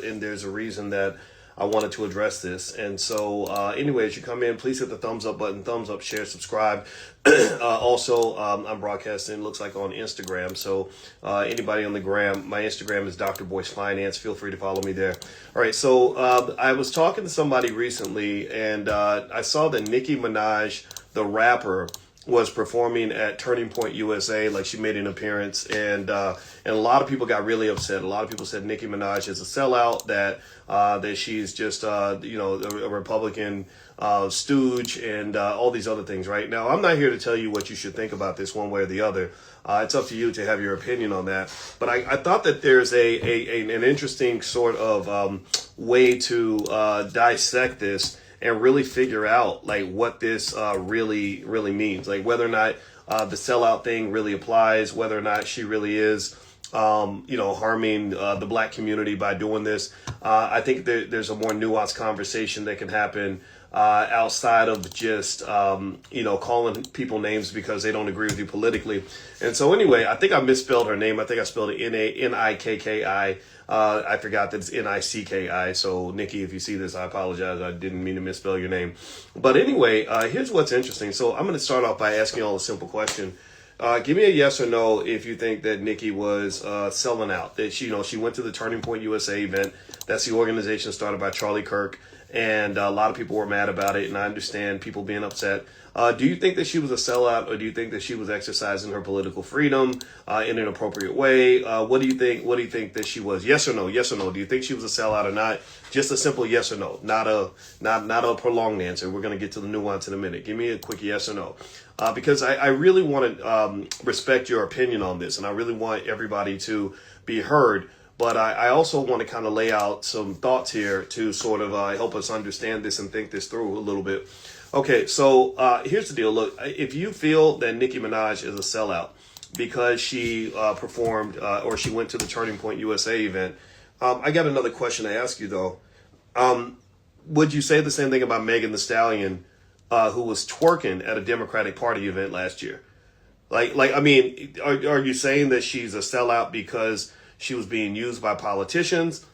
and there's a reason that I wanted to address this. And so, anyways, you come in, please hit the thumbs up button, thumbs up, share, subscribe. Also, I'm broadcasting, looks like on Instagram. So, anybody on the gram, my Instagram is drboycefinance. Feel free to follow me there. All right. So, I was talking to somebody recently, and I saw that Nicki Minaj, the rapper, was performing at Turning Point USA. Like, she made an appearance, and a lot of people got really upset. A lot of people said Nicki Minaj is a sellout, that she's just a Republican stooge, and all these other things. Right now, I'm not here to tell you what you should think about this one way or the other. It's up to you to have your opinion on that. But I thought that there's an interesting sort of way to dissect this and really figure out like what this really means, like whether or not the sellout thing really applies, whether or not she really is harming the black community by doing this. I think there's a more nuanced conversation that can happen outside of just calling people names because they don't agree with you politically. And so anyway, I think I misspelled her name. I think I spelled it Nikki. I forgot that it's Nicki. So Nikki, if you see this, I apologize. I didn't mean to misspell your name. But anyway, here's what's interesting. So I'm going to start off by asking you all a simple question. Give me a yes or no if you think that Nicki was selling out. That she went to the Turning Point USA event. That's the organization started by Charlie Kirk, and a lot of people were mad about it. And I understand people being upset. Do you think that she was a sellout, or do you think that she was exercising her political freedom in an appropriate way? What do you think? What do you think that she was? Yes or no? Yes or no? Do you think she was a sellout or not? Just a simple yes or no, not a prolonged answer. We're going to get to the nuance in a minute. Give me a quick yes or no, because I really want to respect your opinion on this, and I really want everybody to be heard. But I also want to kind of lay out some thoughts here to sort of help us understand this and think this through a little bit. Okay, so here's the deal. Look, if you feel that Nicki Minaj is a sellout because she performed or she went to the Turning Point USA event, I got another question to ask you, though. Would you say the same thing about Megan Thee Stallion, who was twerking at a Democratic Party event last year? I mean, are you saying that she's a sellout because she was being used by politicians,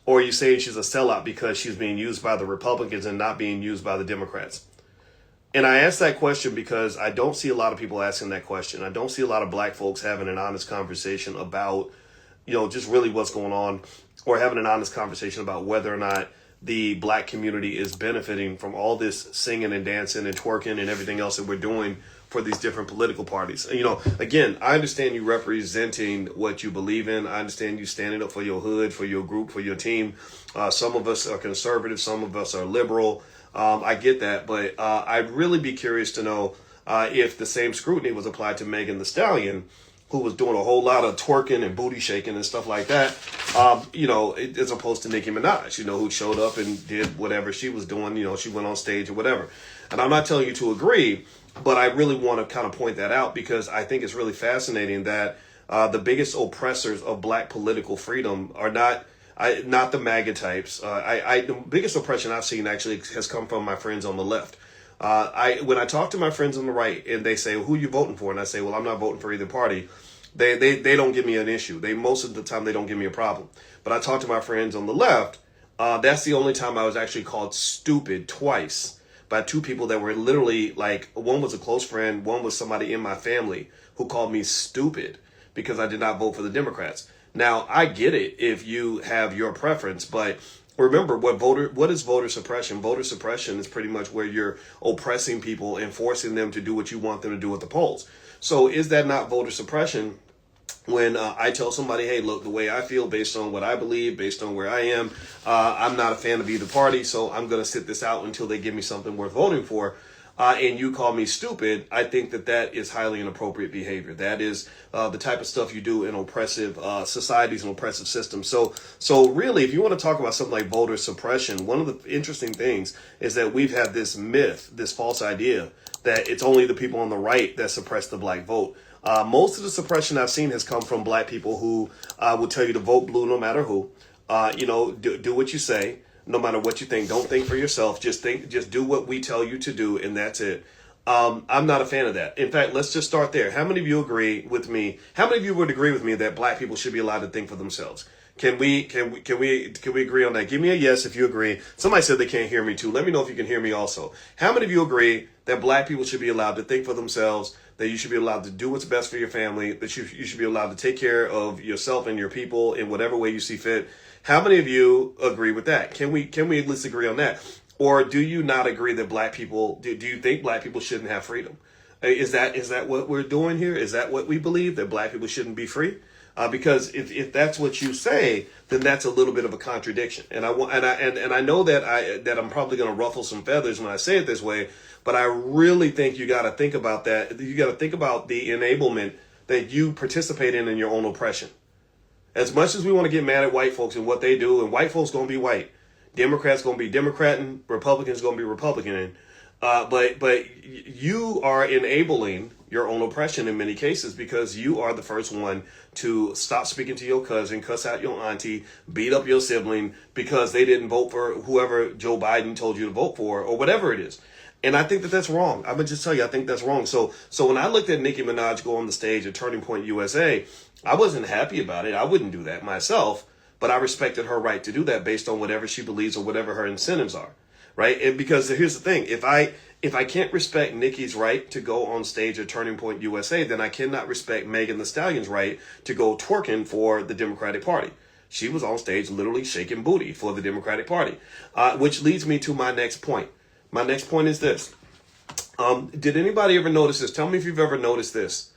or are you saying she's a sellout because she's being used by the Republicans and not being used by the Democrats? And I ask that question because I don't see a lot of people asking that question. I don't see a lot of black folks having an honest conversation about, just really what's going on, or having an honest conversation about whether or not the black community is benefiting from all this singing and dancing and twerking and everything else that we're doing for these different political parties. Again, I understand you representing what you believe in. I understand you standing up for your hood, for your group, for your team. Some of us are conservative. Some of us are liberal. I get that, but I'd really be curious to know if the same scrutiny was applied to Megan Thee Stallion, who was doing a whole lot of twerking and booty shaking and stuff like that, as opposed to Nicki Minaj, who showed up and did whatever she was doing. She went on stage or whatever. And I'm not telling you to agree, but I really want to kind of point that out because I think it's really fascinating that the biggest oppressors of black political freedom are not the MAGA types. The biggest oppression I've seen actually has come from my friends on the left. When I talk to my friends on the right and they say, well, who are you voting for? And I say, well, I'm not voting for either party. They don't give me an issue. Most of the time they don't give me a problem. But I talk to my friends on the left. That's the only time I was actually called stupid twice by two people that were literally like, one was a close friend. One was somebody in my family who called me stupid because I did not vote for the Democrats. Now, I get it if you have your preference, but remember what is voter suppression? Voter suppression is pretty much where you're oppressing people and forcing them to do what you want them to do at the polls. So is that not voter suppression when I tell somebody, hey, look, the way I feel based on what I believe, based on where I am, I'm not a fan of either party, so I'm going to sit this out until they give me something worth voting for. And you call me stupid, I think that is highly inappropriate behavior. That is the type of stuff you do in oppressive societies and oppressive systems. So really, if you want to talk about something like voter suppression, one of the interesting things is that we've had this myth, this false idea that it's only the people on the right that suppress the black vote. Most of the suppression I've seen has come from black people who will tell you to vote blue no matter who. Do what you say. No matter what you think, don't think for yourself. Just do what we tell you to do, and that's it. I'm not a fan of that. In fact, let's just start there. How many of you agree with me? How many of you would agree with me that black people should be allowed to think for themselves? Can we agree on that? Give me a yes if you agree. Somebody said they can't hear me too. Let me know if you can hear me also. How many of you agree that black people should be allowed to think for themselves, that you should be allowed to do what's best for your family, that you should be allowed to take care of yourself and your people in whatever way you see fit? How many of you agree with that? Can we at least agree on that? Or do you not agree that black people, do you think black people shouldn't have freedom? Is that what we're doing here? Is that what we believe, that black people shouldn't be free? Because if that's what you say, then that's a little bit of a contradiction. And I know that I'm probably going to ruffle some feathers when I say it this way, but I really think you got to think about that. You got to think about the enablement that you participate in your own oppression. As much as we want to get mad at white folks and what they do, and white folks going to be white, Democrats going to be Democrating, Republicans going to be Republicaning. But you are enabling your own oppression in many cases, because you are the first one to stop speaking to your cousin, cuss out your auntie, beat up your sibling because they didn't vote for whoever Joe Biden told you to vote for, or whatever it is. And I think that that's wrong. I'm going to just tell you, I think that's wrong. So when I looked at Nicki Minaj go on the stage at Turning Point USA, I wasn't happy about it. I wouldn't do that myself, but I respected her right to do that based on whatever she believes or whatever her incentives are. Right? And because here's the thing, if I can't respect Nicki's right to go on stage at Turning Point USA, then I cannot respect Megan Thee Stallion's right to go twerking for the Democratic Party. She was on stage literally shaking booty for the Democratic Party, which leads me to my next point. My next point is this. Did anybody ever notice this? Tell me if you've ever noticed this.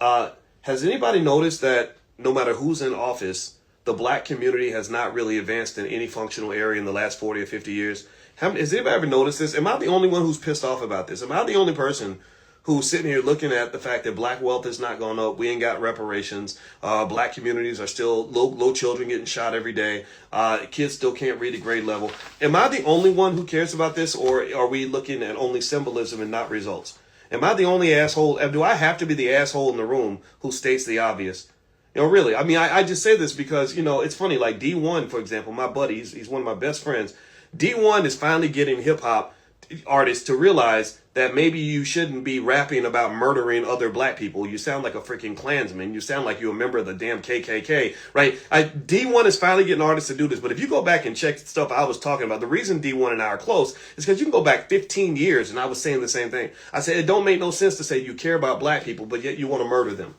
Has anybody noticed that no matter who's in office, the black community has not really advanced in any functional area in the last 40 or 50 years? Has anybody ever noticed this? Am I the only one who's pissed off about this? Am I the only person who's sitting here looking at the fact that black wealth has not gone up? We ain't got reparations. Black communities are still low children getting shot every day. Kids still can't read at grade level. Am I the only one who cares about this, or are we looking at only symbolism and not results? Am I the only asshole? Do I have to be the asshole in the room who states the obvious? Really, I mean, I just say this because, it's funny, like D1, for example, my buddy, he's one of my best friends. D1 is finally getting hip hop artists to realize that maybe you shouldn't be rapping about murdering other black people. You sound like a freaking Klansman. You sound like you're a member of the damn KKK, right? D1 is finally getting artists to do this. But if you go back and check the stuff I was talking about, the reason D1 and I are close is because you can go back 15 years and I was saying the same thing. I said, it don't make no sense to say you care about black people, but yet you want to murder them.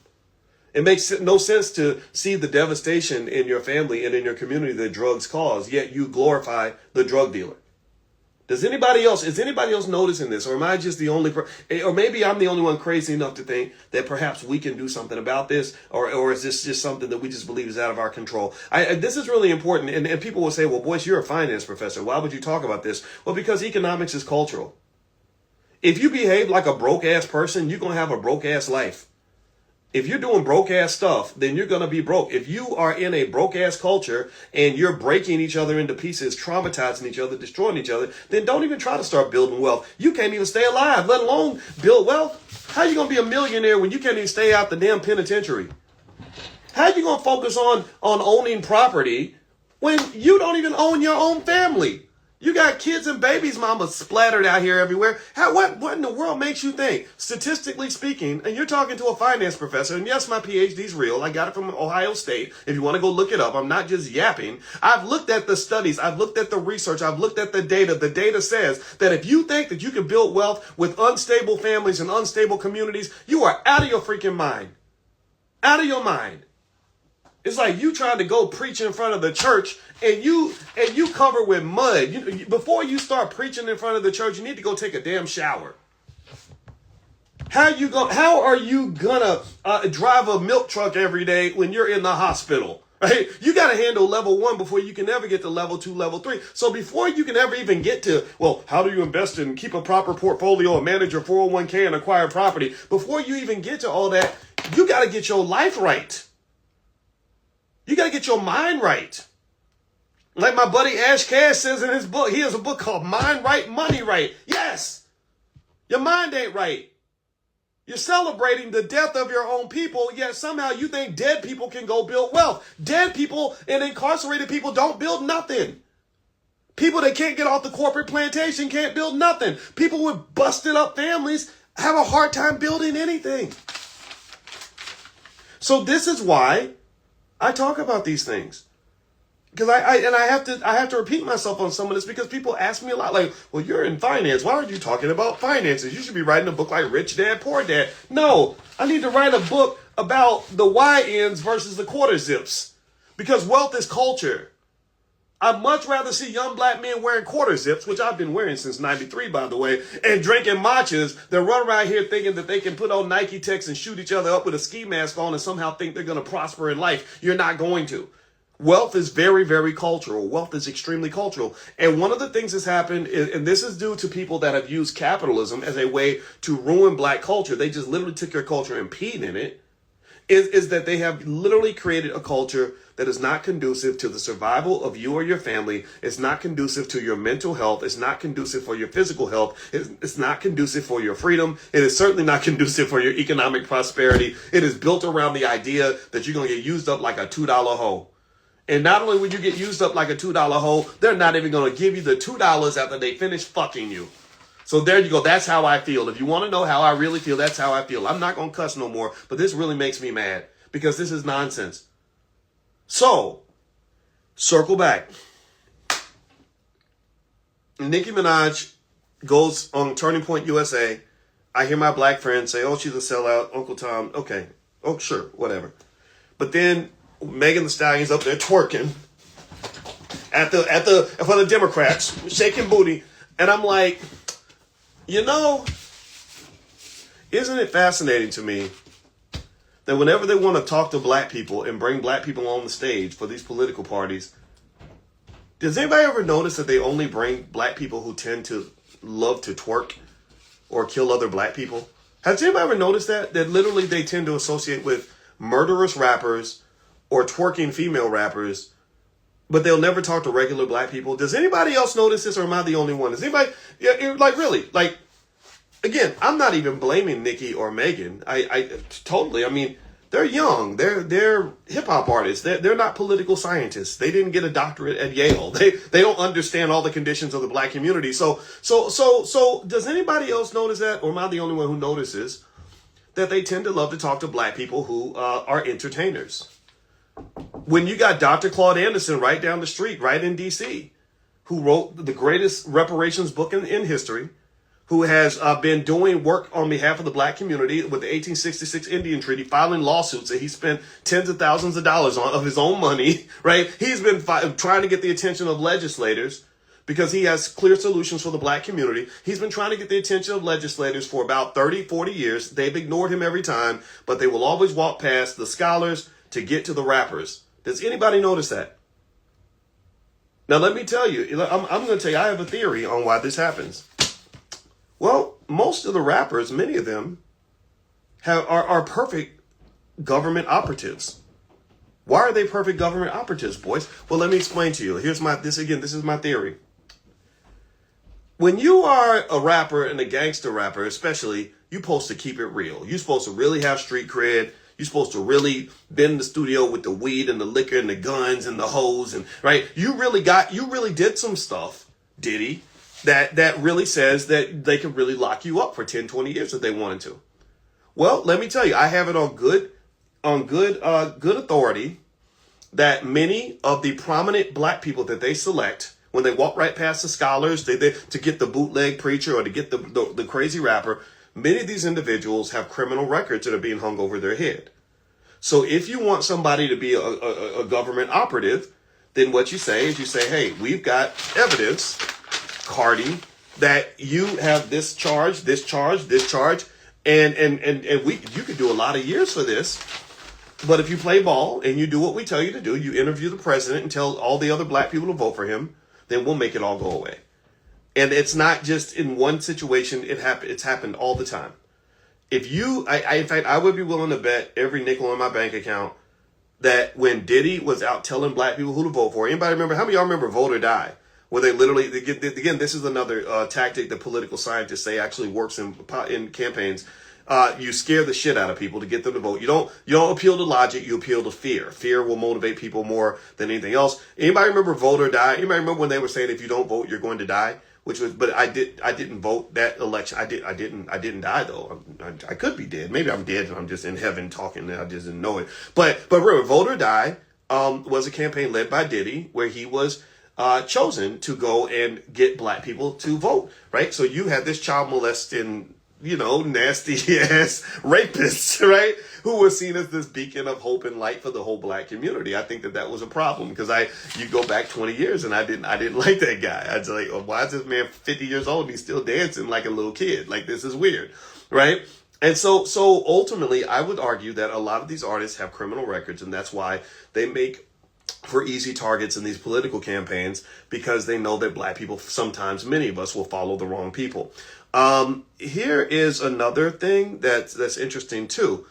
It makes no sense to see the devastation in your family and in your community that drugs cause, yet you glorify the drug dealer. Is anybody else noticing this? Or am I just the only or maybe I'm the only one crazy enough to think that perhaps we can do something about this, or is this just something that we just believe is out of our control? This is really important, and people will say, well, Boyce, you're a finance professor. Why would you talk about this? Well, because economics is cultural. If you behave like a broke-ass person, you're going to have a broke-ass life. If you're doing broke-ass stuff, then you're going to be broke. If you are in a broke-ass culture and you're breaking each other into pieces, traumatizing each other, destroying each other, then don't even try to start building wealth. You can't even stay alive, let alone build wealth. How are you going to be a millionaire when you can't even stay out the damn penitentiary? How are you going to focus on owning property when you don't even own your own family? You got kids and babies, mama, splattered out here everywhere. What in the world makes you think, statistically speaking, and you're talking to a finance professor, and yes, my PhD's real. I got it from Ohio State. If you want to go look it up, I'm not just yapping. I've looked at the studies. I've looked at the research. I've looked at the data. The data says that if you think that you can build wealth with unstable families and unstable communities, you are out of your freaking mind. Out of your mind. It's like you trying to go preach in front of the church and you cover with mud. Before you start preaching in front of the church, you need to go take a damn shower. How are you gonna drive a milk truck every day when you're in the hospital? Right? You got to handle level 1 before you can ever get to level 2, level 3. So before you can ever even get to, well, how do you invest and keep a proper portfolio and manage your 401k and acquire property? Before you even get to all that, you got to get your life right. You got to get your mind right. Like my buddy Ash Cash says in his book, he has a book called Mind Right, Money Right. Yes, your mind ain't right. You're celebrating the death of your own people, yet somehow you think dead people can go build wealth. Dead people and incarcerated people don't build nothing. People that can't get off the corporate plantation can't build nothing. People with busted up families have a hard time building anything. So this is why I talk about these things. Because I have to repeat myself on some of this because people ask me a lot, like, well, you're in finance. Why aren't you talking about finances? You should be writing a book like Rich Dad, Poor Dad. No, I need to write a book about the YNs versus the quarter zips. Because wealth is culture. I'd much rather see young black men wearing quarter zips, which I've been wearing since 93, by the way, and drinking matchas than run around here thinking that they can put on Nike Techs and shoot each other up with a ski mask on and somehow think they're going to prosper in life. You're not going to. Wealth is very, very cultural. Wealth is extremely cultural. And one of the things that's happened, and this is due to people that have used capitalism as a way to ruin black culture. They just literally took your culture and peed in it. Is that they have literally created a culture that is not conducive to the survival of you or your family. It's not conducive to your mental health. It's not conducive for your physical health. It's not conducive for your freedom. It is certainly not conducive for your economic prosperity. It is built around the idea that you're going to get used up like a $2 hoe. And not only will you get used up like a $2 hoe, they're not even going to give you the $2 after they finish fucking you. So there you go. That's how I feel. If you want to know how I really feel, that's how I feel. I'm not going to cuss no more, but this really makes me mad because this is nonsense. So, circle back. Nicki Minaj goes on Turning Point USA. I hear my black friends say, oh, she's a sellout. Uncle Tom. Okay. Oh, sure. Whatever. But then Megan Thee Stallion's up there twerking for the Democrats, shaking booty. And I'm like, you know, isn't it fascinating to me that whenever they want to talk to black people and bring black people on the stage for these political parties, does anybody ever notice that they only bring black people who tend to love to twerk or kill other black people? Has anybody ever noticed that? That literally they tend to associate with murderous rappers or twerking female rappers, but they'll never talk to regular black people. Does anybody else notice this, or am I the only one? Is anybody, like, really? Like, again, I'm not even blaming Nicki or Megan. I totally, I mean, they're young. They're hip-hop artists. They're not political scientists. They didn't get a doctorate at Yale. They don't understand all the conditions of the black community. So does anybody else notice that, or am I the only one who notices that they tend to love to talk to black people who are entertainers? When you got Dr. Claude Anderson right down the street, right in D.C., who wrote the greatest reparations book in history, who has been doing work on behalf of the black community with the 1866 Indian Treaty, filing lawsuits that he spent tens of thousands of dollars on of his own money, right? He's been trying to get the attention of legislators because he has clear solutions for the black community. He's been trying to get the attention of legislators for about 30, 40 years. They've ignored him every time, but they will always walk past the scholars to get to the rappers. Does anybody notice that? Now, let me tell you, I'm going to tell you, I have a theory on why this happens. Well, most of the rappers, many of them, are perfect government operatives. Why are they perfect government operatives, boys? Well, let me explain to you. This is my theory. When you are a rapper and a gangster rapper, especially, you're supposed to keep it real. You're supposed to really have street cred. You're supposed to really been in the studio with the weed and the liquor and the guns and the hoes and right. You really did some stuff, Diddy, that really says that they could really lock you up for 10, 20 years if they wanted to. Well, let me tell you, I have it on good authority that many of the prominent black people that they select when they walk right past the scholars, to get the bootleg preacher or to get the crazy rapper. Many of these individuals have criminal records that are being hung over their head. So if you want somebody to be a government operative, then what you say is hey, we've got evidence, Cardi, that you have this charge, and you could do a lot of years for this. But if you play ball and you do what we tell you to do, you interview the president and tell all the other black people to vote for him, then we'll make it all go away. And it's not just in one situation. It's happened all the time. In fact, I would be willing to bet every nickel in my bank account that when Diddy was out telling black people who to vote for, anybody remember, how many of y'all remember Vote or Die? Where again, this is another tactic that political scientists say actually works in campaigns. You scare the shit out of people to get them to vote. You don't appeal to logic, you appeal to fear. Fear will motivate people more than anything else. Anybody remember Vote or Die? Anybody remember when they were saying if you don't vote, you're going to die? But I didn't vote that election. I didn't die though. I could be dead. Maybe I'm dead and I'm just in heaven talking and I just didn't know it. But remember, Vote or Die. was a campaign led by Diddy, where he was chosen to go and get black people to vote, right? So you had this child molesting, nasty ass rapists, right? Who was seen as this beacon of hope and light for the whole black community. I think that was a problem because you go back 20 years and I didn't like that guy. I was like, oh, why is this man 50 years old and he's still dancing like a little kid? Like, this is weird, right? And so ultimately, I would argue that a lot of these artists have criminal records, and that's why they make for easy targets in these political campaigns, because they know that black people, sometimes many of us, will follow the wrong people. Here is another thing that's interesting too.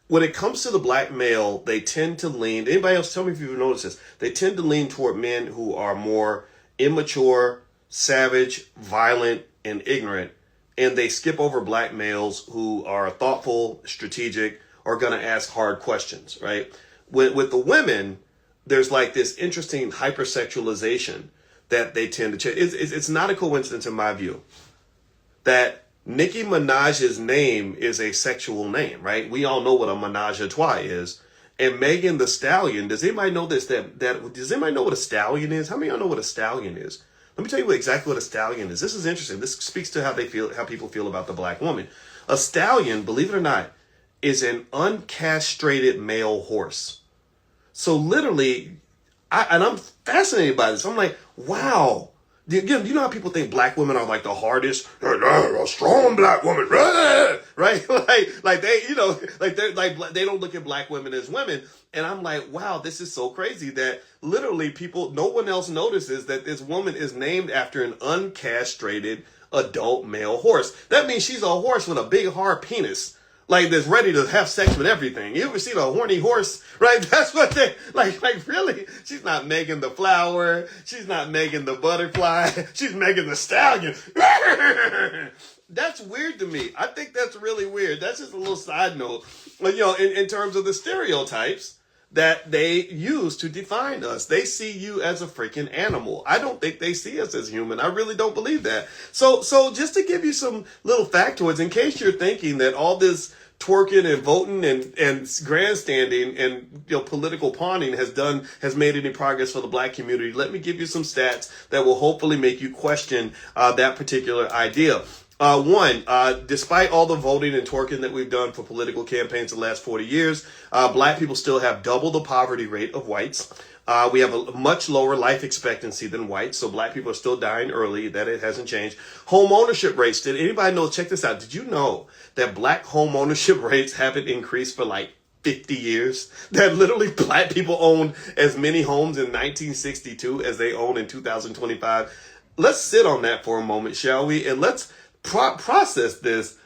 When it comes to the black male, they tend to lean, anybody else, tell me if you've noticed this, they tend to lean toward men who are more immature, savage, violent, and ignorant. And they skip over black males who are thoughtful, strategic, are going to ask hard questions, right? With the women, there's like this interesting hypersexualization that they tend to change. It's not a coincidence in my view that Nicki Minaj's name is a sexual name, right? We all know what a menage a trois is. And Megan the Stallion, does anybody know this? Does anybody know what a stallion is? How many of y'all know what a stallion is? Let me tell you exactly what a stallion is. This is interesting. This speaks to how people feel about the black woman. A stallion, believe it or not, is an uncastrated male horse. So literally, I'm fascinated by this. I'm like, wow. Again, you know how people think black women are like the hardest, a strong black woman, right? like they, they don't look at black women as women. And I'm like, wow, this is so crazy that literally no one else notices that this woman is named after an uncastrated adult male horse. That means she's a horse with a big hard penis, like that's ready to have sex with everything. You ever seen a horny horse, right? That's what they, like really, she's not Megan the flower. She's not Megan the butterfly. She's Megan the stallion. That's weird to me. I think that's really weird. That's just a little side note. In terms of the stereotypes that they use to define us. They see you as a freaking animal. I don't think they see us as human. I really don't believe that. So just to give you some little factoids, in case you're thinking that all this twerking and voting and grandstanding and political pawning has made any progress for the black community, let me give you some stats that will hopefully make you question that particular idea. Despite all the voting and twerking that we've done for political campaigns the last 40 years, black people still have double the poverty rate of whites. We have a much lower life expectancy than whites, so black people are still dying early. That it hasn't changed. Home ownership rates. Did anybody know? Check this out. Did you know that black home ownership rates haven't increased for like 50 years? That literally black people owned as many homes in 1962 as they own in 2025. Let's sit on that for a moment, shall we? And let's process this.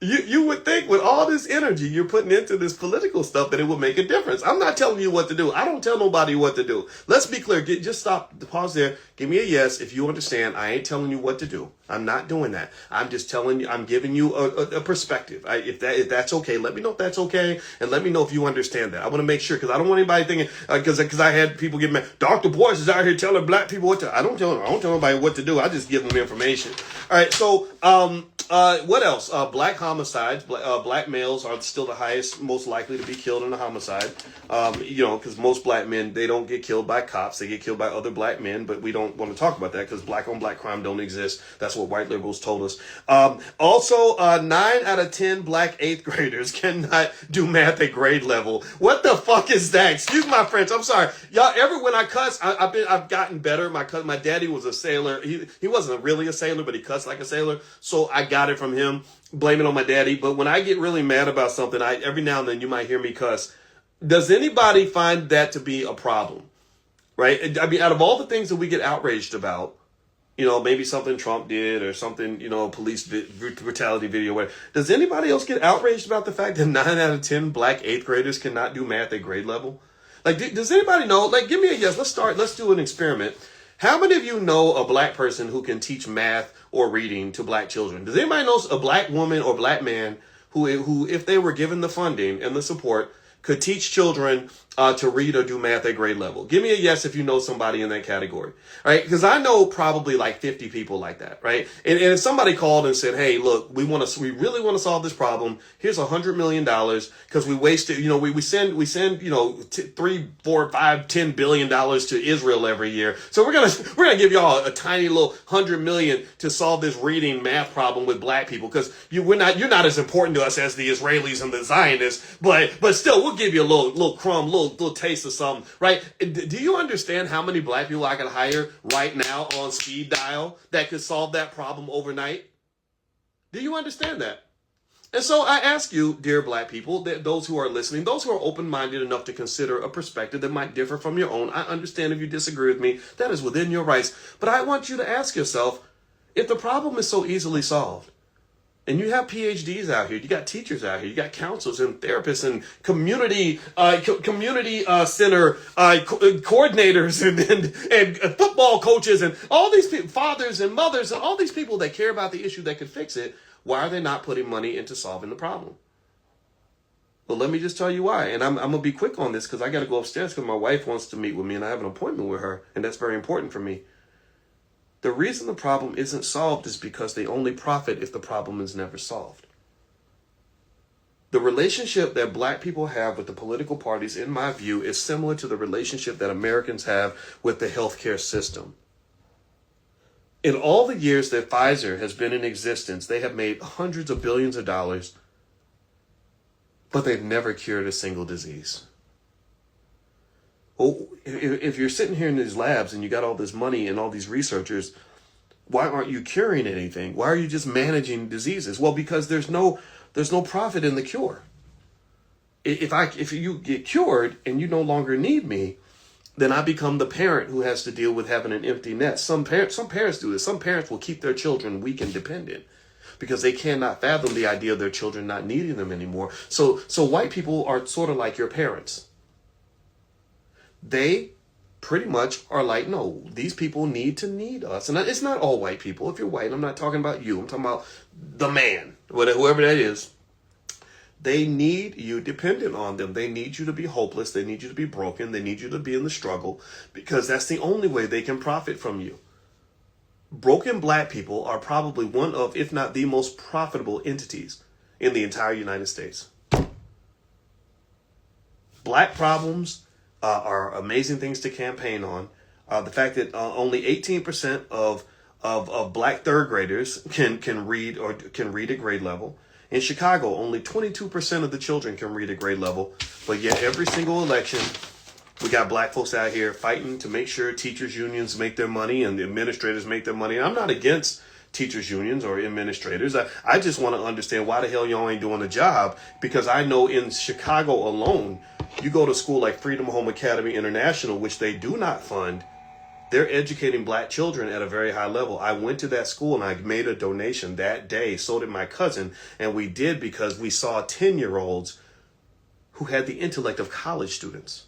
You would think with all this energy you're putting into this political stuff that it would make a difference. I'm not telling you what to do. I don't tell nobody what to do. Let's be clear. Just stop. Pause there. Give me a yes if you understand. I ain't telling you what to do. I'm not doing that. I'm just telling you. I'm giving you a perspective. If that's okay, let me know if that's okay, and let me know if you understand that. I want to make sure, because I don't want anybody thinking because I had people get mad. Dr. Boyce is out here telling black people what to. I don't tell nobody what to do. I just give them information. All right. So what else? Black homicides. Black males are still the highest, most likely to be killed in a homicide. Because most black men, they don't get killed by cops. They get killed by other black men, but we don't want to talk about that because black on black crime don't exist. That's what white liberals told us. Also, 9 out of 10 black 8th graders cannot do math at grade level. What the fuck is that? Excuse my French. I'm sorry. Y'all, when I cuss, I've gotten better. My daddy was a sailor. He wasn't really a sailor, but he cussed like a sailor. So I got it from him. Blame it on my daddy. But when I get really mad about something, every now and then you might hear me cuss. Does anybody find that to be a problem? Right? I mean, out of all the things that we get outraged about, maybe something Trump did or something, police brutality video, whatever. Does anybody else get outraged about the fact that 9 out of 10 black 8th graders cannot do math at grade level? Like, does anybody know? Like, give me a yes. Let's do an experiment. How many of you know a black person who can teach math or reading to black children? Does anybody know a black woman or black man who, if they were given the funding and the support, could teach children to read or do math at grade level? Give me a yes if you know somebody in that category, right? Because I know probably like 50 people like that, right? And if somebody called and said, "Hey, look, we really want to solve this problem. Here's $100 million because we wasted, we send, $3, $4, $5, $10 billion to Israel every year. So we're gonna give y'all a tiny little $100 million to solve this reading math problem with black people because you're not as important to us as the Israelis and the Zionists, but still we'll give you a little crumb, little taste of something, right? Do you understand how many black people I could hire right now on speed dial that could solve that problem overnight? Do you understand that? And so I ask you, dear black people, those who are listening, those who are open-minded enough to consider a perspective that might differ from your own, I understand if you disagree with me, that is within your rights. But I want you to ask yourself, if the problem is so easily solved, and you have PhDs out here, you got teachers out here, you got counselors and therapists and community center coordinators and football coaches and all these people, fathers and mothers and all these people that care about the issue that could fix it. Why are they not putting money into solving the problem? Well, let me just tell you why. And I'm going to be quick on this because I got to go upstairs because my wife wants to meet with me and I have an appointment with her. And that's very important for me. The reason the problem isn't solved is because they only profit if the problem is never solved. The relationship that black people have with the political parties, in my view, is similar to the relationship that Americans have with the healthcare system. In all the years that Pfizer has been in existence, they have made hundreds of billions of dollars, but they've never cured a single disease. Well, if you're sitting here in these labs and you got all this money and all these researchers, why aren't you curing anything? Why are you just managing diseases? Well, because there's no profit in the cure. If you get cured and you no longer need me, then I become the parent who has to deal with having an empty nest. Some parents do this. Some parents will keep their children weak and dependent because they cannot fathom the idea of their children not needing them anymore. So white people are sort of like your parents. They pretty much are like, no, these people need us. And it's not all white people. If you're white, I'm not talking about you. I'm talking about the man, whoever that is. They need you dependent on them. They need you to be hopeless. They need you to be broken. They need you to be in the struggle because that's the only way they can profit from you. Broken black people are probably one of, if not the most profitable entities in the entire United States. Black problems are amazing things to campaign on. The fact that only 18% of black third graders can read at grade level. In Chicago, only 22% of the children can read at grade level, but yet every single election, we got black folks out here fighting to make sure teachers' unions make their money and the administrators make their money. And I'm not against teachers' unions or administrators. I just want to understand why the hell y'all ain't doing a job, because I know in Chicago alone, you go to school like Freedom Home Academy International, which they do not fund. They're educating black children at a very high level. I went to that school and I made a donation that day. So did my cousin. And we did because we saw 10-year-olds who had the intellect of college students.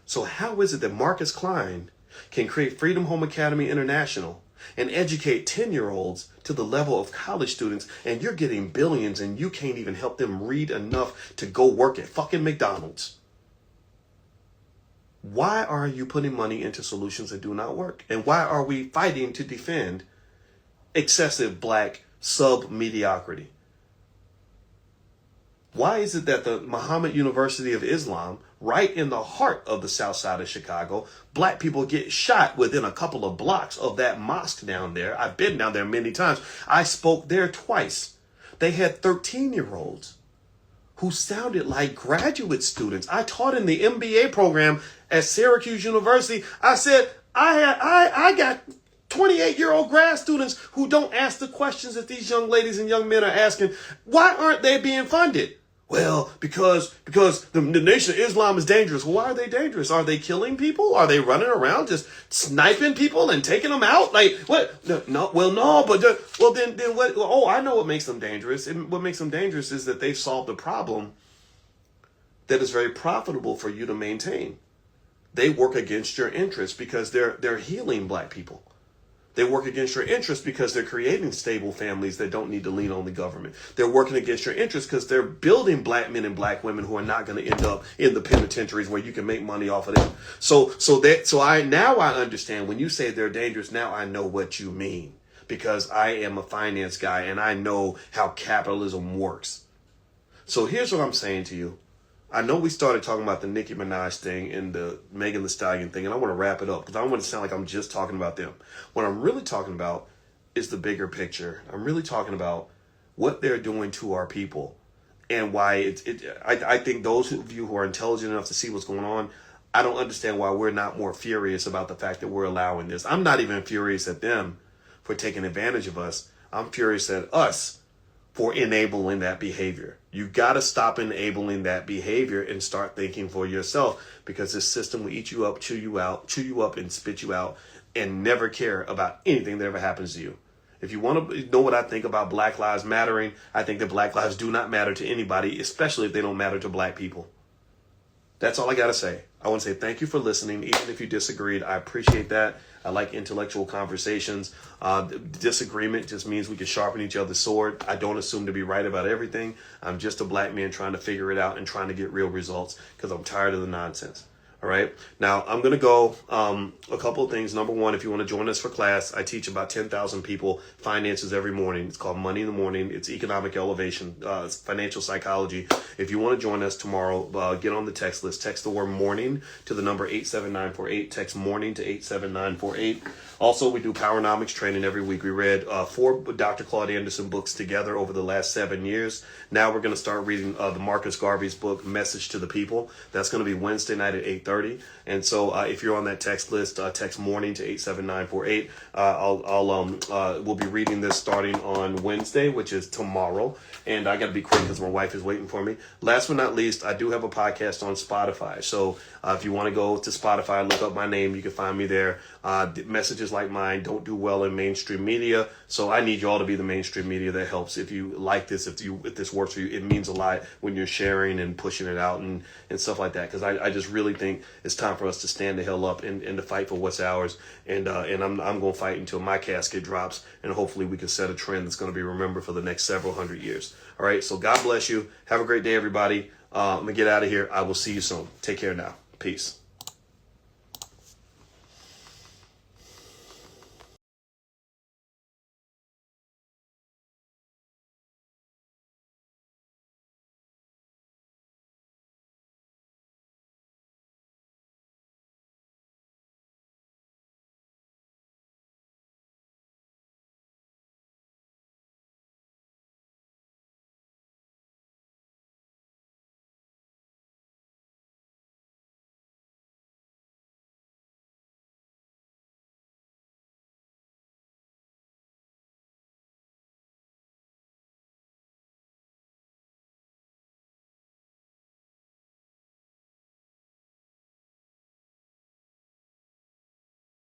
So how is it that Marcus Klein can create Freedom Home Academy International and educate 10-year-olds to the level of college students, and you're getting billions and you can't even help them read enough to go work at fucking McDonald's? Why are you putting money into solutions that do not work? And why are we fighting to defend excessive black sub-mediocrity? Why is it that the Muhammad University of Islam, right in the heart of the south side of Chicago, black people get shot within a couple of blocks of that mosque down there? I've been down there many times. I spoke there twice. They had 13-year-olds who sounded like graduate students. I taught in the MBA program at Syracuse University. I said, I got 28-year-old grad students who don't ask the questions that these young ladies and young men are asking. Why aren't they being funded? Well, because the Nation of Islam is dangerous. Well, why are they dangerous? Are they killing people? Are they running around just sniping people and taking them out? Like, what? No, well, no, but then what? Oh, I know what makes them dangerous. And what makes them dangerous is that they've solved a problem that is very profitable for you to maintain. They work against your interests because they're healing black people. They work against your interests because they're creating stable families that don't need to lean on the government. They're working against your interests because they're building black men and black women who are not going to end up in the penitentiaries where you can make money off of them. So I understand when you say they're dangerous. Now I know what you mean, because I am a finance guy and I know how capitalism works. So here's what I'm saying to you. I know we started talking about the Nicki Minaj thing and the Megan Thee Stallion thing, and I want to wrap it up because I don't want to sound like I'm just talking about them. What I'm really talking about is the bigger picture. I'm really talking about what they're doing to our people and why I think those of you who are intelligent enough to see what's going on, I don't understand why we're not more furious about the fact that we're allowing this. I'm not even furious at them for taking advantage of us. I'm furious at us for enabling that behavior. You got to stop enabling that behavior and start thinking for yourself, because this system will eat you up, chew you up and spit you out and never care about anything that ever happens to you. If you want to know what I think about Black Lives Mattering, I think that Black lives do not matter to anybody, especially if they don't matter to black people. That's all I got to say. I want to say thank you for listening. Even if you disagreed, I appreciate that. I like intellectual conversations. Disagreement just means we can sharpen each other's sword. I don't assume to be right about everything. I'm just a black man trying to figure it out and trying to get real results because I'm tired of the nonsense. All right. Now, I'm going to go a couple of things. Number one, if you want to join us for class, I teach about 10,000 people finances every morning. It's called Money in the Morning. It's economic elevation, it's financial psychology. If you want to join us tomorrow, get on the text list. Text the word morning to the number 87948. Text morning to 87948. Also, we do Powernomics training every week. We read 4 Dr. Claude Anderson books together over the last 7 years. Now we're going to start reading the Marcus Garvey's book, Message to the People. That's going to be Wednesday night at 8:30. And so if you're on that text list, text morning to 87948. We'll be reading this starting on Wednesday, which is tomorrow. And I got to be quick because my wife is waiting for me. Last but not least, I do have a podcast on Spotify. So if you want to go to Spotify, look up my name, you can find me there. Messages like mine don't do well in mainstream media. So I need you all to be the mainstream media that helps. If you like this, if this works for you, it means a lot when you're sharing and pushing it out and stuff like that. Because I just really think it's time for us to stand the hell up and to fight for what's ours. And I'm going to fight until my casket drops. And hopefully we can set a trend that's going to be remembered for the next several hundred years. All right. So God bless you. Have a great day, everybody. I'm going to get out of here. I will see you soon. Take care now. Peace.